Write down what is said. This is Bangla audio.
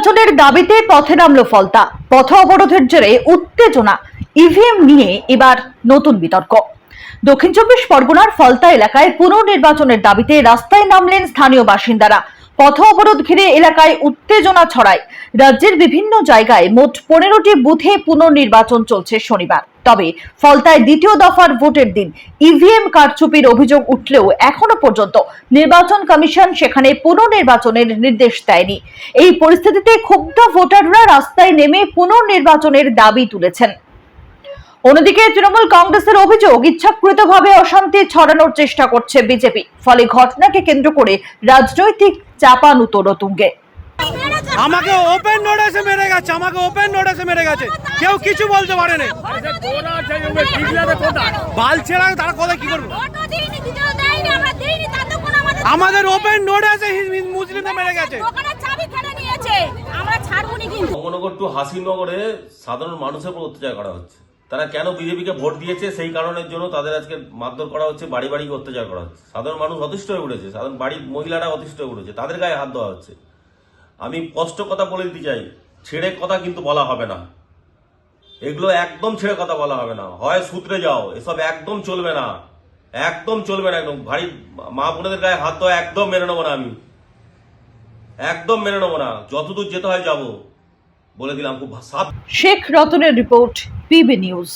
নির্বাচনের দাবিতে পথে নামল ফলতা। পথ অবরোধের জেরে উত্তেজনা, ইভিএম নিয়ে এবার নতুন বিতর্ক। দক্ষিণ চব্বিশ পরগনার ফলতা এলাকায় পুনর্নির্বাচনের দাবিতে রাস্তায় নামলেন স্থানীয় বাসিন্দারা। পথ অবরোধ ঘিরে এলাকায় উত্তেজনা ছড়ায়। রাজ্যের বিভিন্ন জায়গায় মোট 15টি বুথে পুনর্নির্বাচন চলছে শনিবার। তবে ফলতায় দ্বিতীয় দফার ভোটের দিন ইভিএম কারচুপির অভিযোগ উঠলেও এখনো পর্যন্ত নির্বাচন কমিশন সেখানে পুনর্নির্বাচনের নির্দেশ দেয়নি। এই পরিস্থিতিতে ক্ষুব্ধ ভোটাররা রাস্তায় নেমে পুনর্নির্বাচনের দাবি তুলেছেন। অন্যদিকে তৃণমূল কংগ্রেসের অভিযোগ, ইচ্ছাকৃতভাবে অশান্তি ছড়ানোর চেষ্টা করছে বিজেপি। ফলে ঘটনাকে কেন্দ্র করে রাজনৈতিক চাপানুতোর তুঙ্গে। আমাকে ওপেন নোটিশে মেরে গেছে, কেউ কিছু বলতে পারে না। বাল ছেড়া তারা কোথায় কি করবে? আমাদের ওপেন নোটিশে মুসলিমদের মেরে গেছে। মহানগর টু হাসিনগরে সাধারণ মানুষের উপর অত্যাচার করা হচ্ছে। তারা কেন বিজেপিকে ভোট দিয়েছে সেই কারণের জন্য তাদের আজকে মারধর করা হচ্ছে, বাড়ি বাড়ি অত্যাচার করা হচ্ছে। সাধারণ মানুষ অতিষ্ঠ হয়ে উঠেছে, সাধারণ বাড়ির মহিলারা অতিষ্ঠ হয়ে উঠেছে, তাদের গায়ে হাত দেওয়া হচ্ছে। আমি স্পষ্ট কথা বলে দিতে চাই, ছেড়ে কথা কিন্তু বলা হবে না। এগুলো একদম ছেড়ে কথা বলা হবে না, হয় সূত্রে যাও, এসব একদম চলবে না, একদম চলবে না। একদম ভারী মা বোনেদের গায়ে হাত দেওয়া একদম মেনে নেবো না, আমি একদম মেনে নেবো না। যতদূর যেতে হয় যাবো, বলে দিলাম। খুব সাপ। শেখ রতনের রিপোর্ট, পিবি নিউজ।